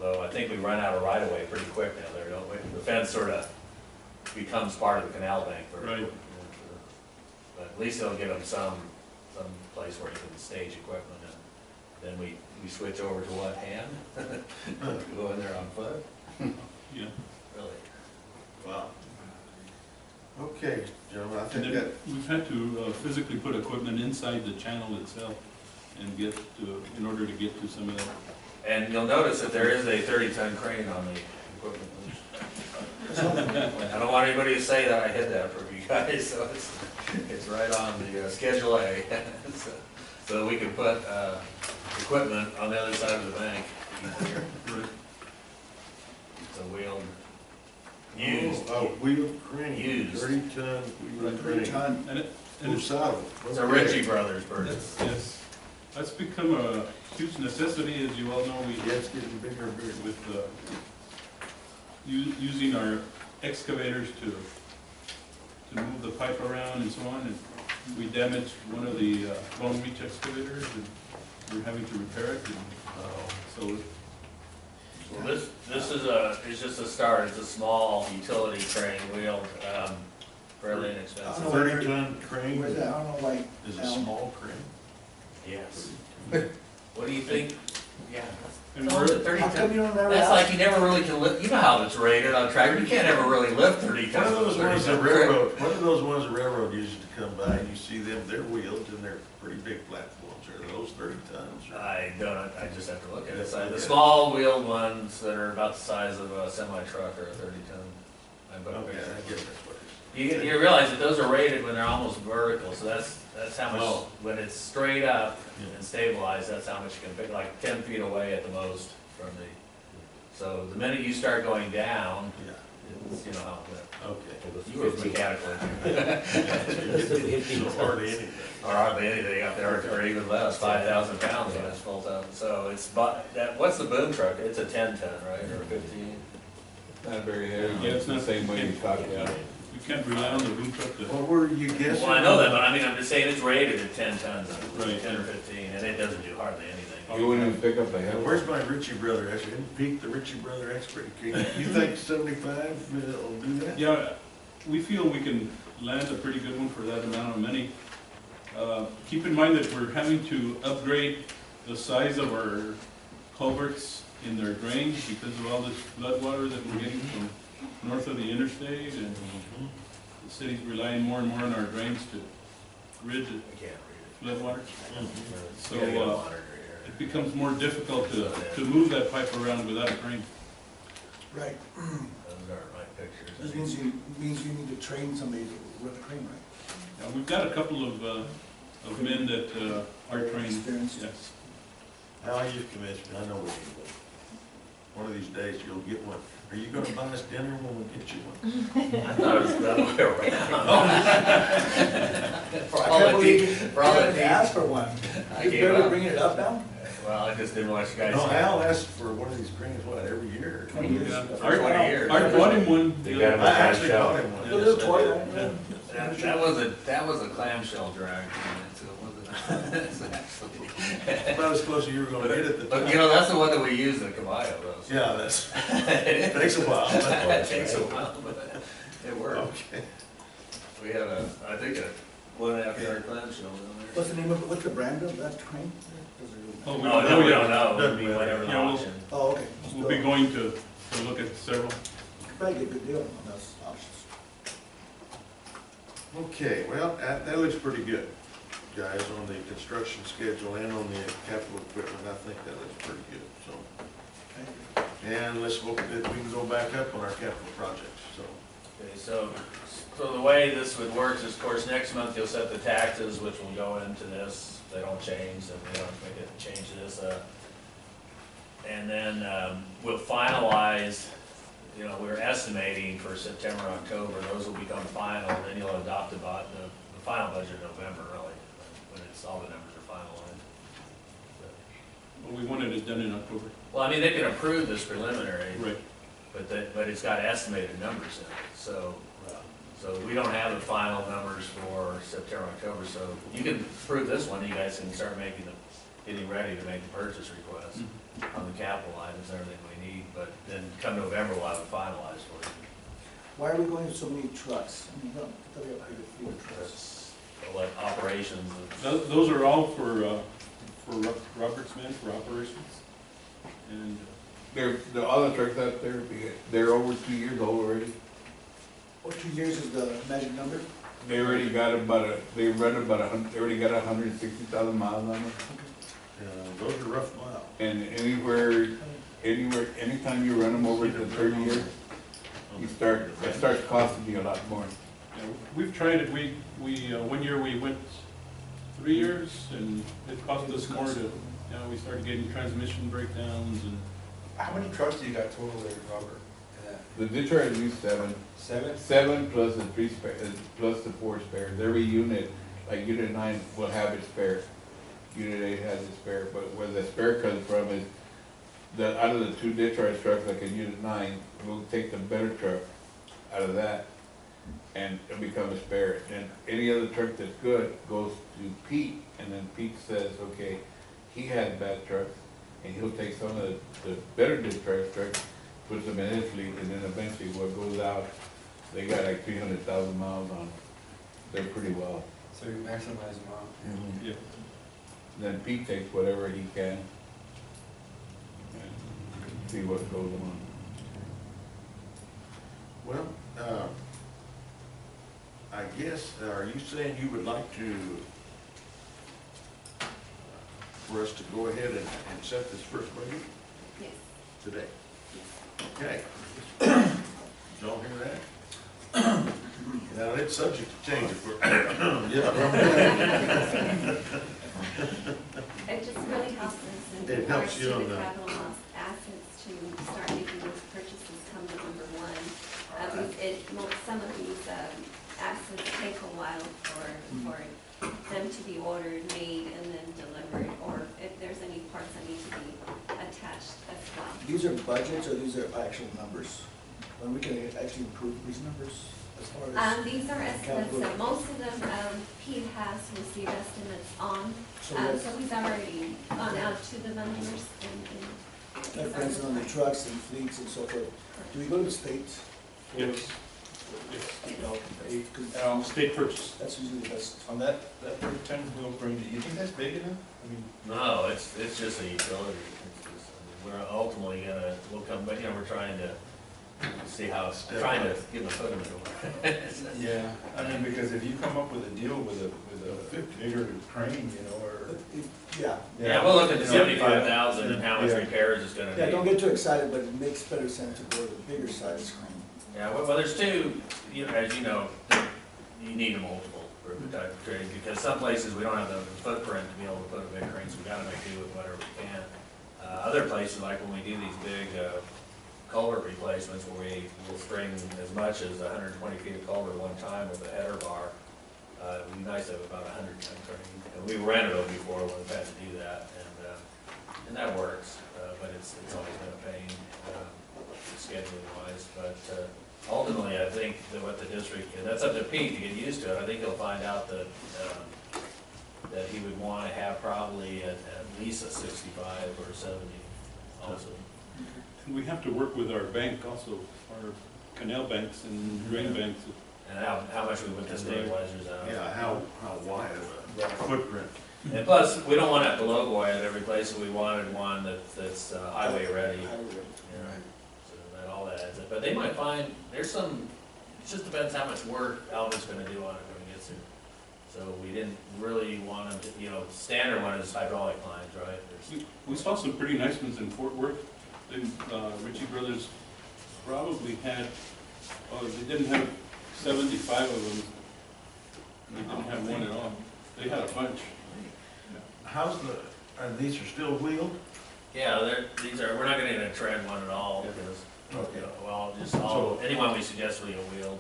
although I think we run out of right of way pretty quick now there, don't we? The fence sort of becomes part of the canal bank. Right. But at least it'll give them some place where you can stage equipment, and then we switch over to what, hand? Go in there on foot? Yeah. Really? Wow. Okay, gentlemen, I And think then that, we've had to physically put equipment inside the channel itself and get to, in order to get to some of that. And you'll notice that there is a 30-ton crane on the equipment. I don't want anybody to say that I hid that for you guys, so it's right on the Schedule A. So that we can put equipment on the other side of the bank. Right. It's a wheeled, used. wheeled crane, Used. 30-ton wheeled crane. 30-ton. And Who's saddle? It's a Ritchie Brothers purchase. yes, that's become a huge necessity, as you all know. We Yeah, it's getting bigger and bigger. with using our excavators to move the pipe around and so on, and we damaged one of the bone reach excavators, and we're having to repair it. And, so Well, this is just a start. It's a small utility crane wheeled, fairly inexpensive. 30-ton crane Where's that? I don't know, like, is a down. small crane. Yes. What do you think? Yeah. and How come we're, How come you don't ever That's ask? like you never really can lift, you know how it's rated on tractor, you can't ever really lift 30 One tons. of those with a ones 30 the ton crane. railroad, one of those ones the railroad uses to come by, and you see them, they're wheeled, and they're pretty big platforms. Are those 30 tons? I don't, I just have to look at it. Yeah, The okay. small wheeled ones that are about the size of a semi-truck are a 30 ton. Okay, I guess that's what it You realize that those are rated when they're almost vertical, so that's how much, Oh. when it's straight up Yeah. and stabilized, that's how much you can pick, like 10 feet away at the most from the, so the minute you start going down, is. Yeah, it's, you know how, okay. you were mechanical engineer. So hardly anything. Or hardly anything up there, or even less, 5,000 pounds when it's full up. So it's, what's the boom truck? It's a 10 ton, right, or 15? Not very heavy, Yeah, it's the not- same way you talk about it. we can't rely on the boom truck to, What were you guessing? Well, I know that, but I mean, I'm just saying it's rated at 10 tons, Right. 10 or 15, and it doesn't do hardly anything. You wouldn't even pick up the Now, head. where's my Ritchie Brother? I didn't peak the Ritchie Brother expert. You think 75 will do that? yeah, we feel we can land a pretty good one for that amount of money. Keep in mind that we're having to upgrade the size of our culverts in their drains because of all this flood water that we're getting from north of the interstate, and the city's relying more and more on our drains to rid I can't flood water. read it. So You gotta get a monitor it becomes more difficult to move that pipe around without a crane. Right. here. Those aren't my pictures. This means you need to train somebody to run a crane, right? Yeah, we've got a couple of men that are trained. Experienced. Yes. Now you've convinced me. I know we need one. One of these days you'll get one. Are you gonna buy us dinner when we get you one? I thought it was the other way around. For I all can't the believe deep, you for all the didn't ask deep. for one. I You gave better up. bring it up now. Well, I just didn't want you guys. No, Al asks for one of these cranes, what, every year? 20 years. Yeah. For 20 years. I bought him one. They the got other- him I actually bought him one. The little toy Yes, I one. did. That was a clamshell drag, so it wasn't, it's actually. About as close as you were gonna get at the But you time. know, that's the one that we use in Caballo, though. so- Yeah, that's, it takes a while. It takes a while, but it works. Okay. We had I think a 1.5 yard clamshell down there. What's the name of it? What's the brand of that crane? Oh, we No, don't no, know we yet. don't know. It'll Doesn't be matter. whatever the Yeah, we'll- auction. Oh, okay. We'll be going to look at several. Could probably get a good deal on those options. Okay, well, that looks pretty good, guys, on the construction schedule and on the capital equipment. I think that looks pretty good, so. And let's hope that we can go back up on our capital projects, so. Okay, so the way this would work is, of course, next month you'll set the taxes, which will go into this. If they don't change, then we don't make it change this. And then we'll finalize, you know, we're estimating for September, October, those will become final, and then you'll adopt the final budget in November, really, when all the numbers are finalized. But we wanted it done in October. Well, I mean, they can approve this preliminary, Right. but it's got estimated numbers in it, so we don't have the final numbers for September, October, so you can approve this one, you guys can start making the getting ready to make the purchase request on the capital items, and everything we need, but then come November, we'll have it finalized for you. Why are we going with so many trucks? I mean, no, I thought we had a few trucks. That's, like, operations. Those are all for Robert's men, for operations. And The other trucks out there, they're over 2 years old already. What, 2 years is the magic number? They already got they run about 100, they already got 160,000 miles on them. Those are rough miles. And anytime you run them over the 30 years, it starts costing you a lot more. yeah, we've tried it, we, 1 year we went 3 years, and it cost us more to, we started getting transmission breakdowns and. How many trucks do you got total there, Robert? The ditch are at least 7. 7? 7 plus the 3 spare, plus the 4 spares. Every unit, like unit 9 will have its spare. Unit 8 has its spare, but where the spare comes from is out of the 2 ditch trucks, like in unit 9, we'll take the better truck out of that and it'll become a spare. And any other truck that's good goes to Pete, and then Pete says, okay, he has bad trucks, and he'll take some of the better ditch trucks, puts them in his fleet, and then eventually what goes out, they got like 300,000 miles on them. They're pretty well. So you maximize them out? Yeah. Then Pete takes whatever he can and see what goes on. Well, I guess, are you saying you would like to, for us to go ahead and set this first budget Yes. today? Okay. Y'all hear that? Now, it's subject to change if we're, yeah. It just really helps us in It regards helps to you on the the- capital assets to start making those purchases come November 1. Some of these assets take a while for them to be ordered, made, and then delivered, or if there's any parts that need to be attached as well. These are budgets or these are actual numbers? When we can actually improve these numbers as far as? These are estimates, that most of them, Pete has received estimates on, So so that's, he's already gone out to the vendors and. like for instance, on the trucks and fleets and so forth, do we go to the state? Yes. State purchase. That's usually the best. On that 10-wheel crane, do you think that's big enough? I mean, No, it's just a utility. We're ultimately we'll come, but, we're trying to see how, trying to give them a foot in the door. yeah, I mean, because if you come up with a deal with a bigger crane, or. Yeah. Yeah, we'll look at the You know, 75,000 and how much Yeah. repairs it's gonna Yeah, don't be. get too excited, but it makes better sense to go with a bigger size crane. Yeah, well, there's two, as you know, you need a multiple for the type of crane, because some places we don't have the footprint to be able to put a big crane, so we gotta make do with whatever we can. Other places, like when we do these big, culvert replacements, where we will string as much as 120 feet of culvert at one time with a header bar, it'd be nice to have about 100-ton crane. And we rented them before when we've had to do that, and that works, but it's always been a pain, scheduling wise, but, ultimately, I think that what the district, and that's up to Pete to get used to it, I think he'll find out that, that he would want to have probably at least a 65 or 70 also. And we have to work with our bank also, our canal banks and drain banks. And how much we put the stabilizers out. Yeah, how wide of a footprint? And plus, we don't want to have to low boy at every place, so we wanted one that's highway ready. Highway ready. So that all that adds up. But they might find, there's some, it just depends how much work Alvin's gonna do on it when he gets here. So we didn't really want him to, standard one is hydraulic lines, right? We saw some pretty nice ones in Fort Worth. Ritchie Brothers probably had, they didn't have 75 of them. They didn't have one at all. They had a bunch. How's these are still wheeled? Yeah, we're not gonna get a tread one at all, because, Okay. anyone we suggest will be wheeled.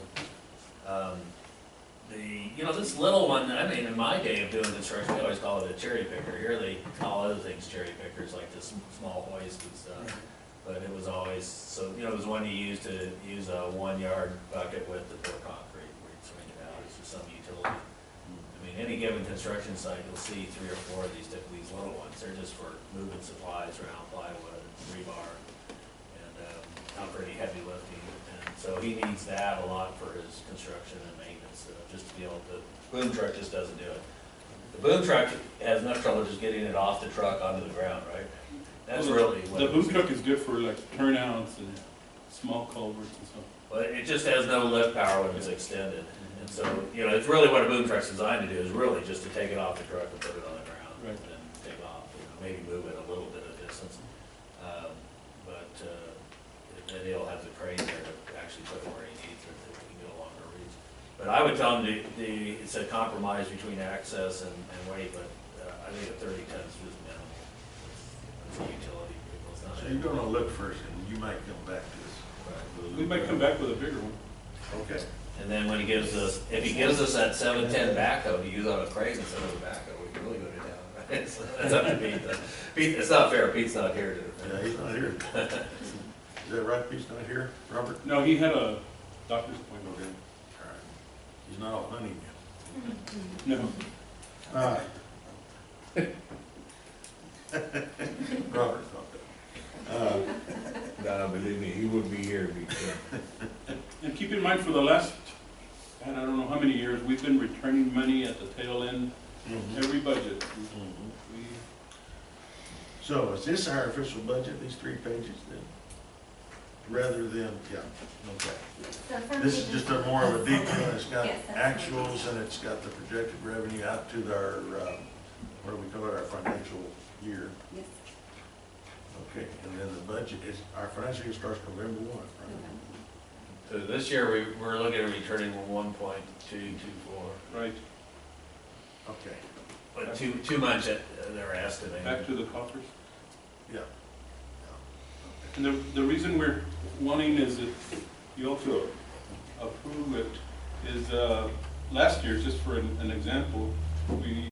This little one, I mean, in my day of doing construction, we always call it a cherry picker. Here they call other things cherry pickers, like this small hoist and stuff. But it was always, it was one you used to use a 1 yard bucket with the pour concrete, where you'd swing it out, it's just some utility. I mean, mean, any given construction site, you'll see 3 or 4 of these little ones. They're just for moving supplies around, plywood, rebar, and not pretty heavy lifting. And so he needs that a lot for his construction and maintenance, just to be able to, boom truck just doesn't do it. The boom truck has enough trouble just getting it off the truck onto the ground, right? That's really what. The boom truck is good for like turnouts and small culverts and stuff. Well, it just has no lift power when it's extended. And so, you know, it's really what a boom truck's designed to do, is really just to take it off the truck and put it on the ground. Right. And take off, you know, maybe move it a little bit of distance. Then he'll have the crane there to actually put it where he needs it, so he can get a longer reach. But I would tell him it's a compromise between access and weight, but I think a 30 tons is just minimal. It's a utility vehicle, it's not. So you're gonna look first, and you might come back to us. We might come back with a bigger one. Okay. And then when he gives us, if he gives us that 710 backhoe to use on a crane instead of a backhoe, we can really go to town. Right? It's up to Pete. Pete, it's not fair, Pete's not here to. Yeah, he's not here. Is that right, Pete's not here, Robert? No, he had a doctor's appointment. Okay. All right. He's not out hunting yet. No. Robert thought that. No, believe me, he would be here because And keep in mind, for the last, and I don't know how many years, we've been returning money at the tail end, every budget. We- So is this our official budget, these 3 pages then? Rather than, yeah, okay. So some This is pages- just a more of a detail, it's got Yes, that's actuals and it's got the projected revenue out to our, what do we call it, our financial year. Yes, Okay, and then the budget is, our financial year starts November 1, right? So this year, we're looking at returning 1.224, Right, Okay, but too much they're estimating. back to the coffers. yeah. And the reason we're wanting is that you also approve it is, last year, just for an example, we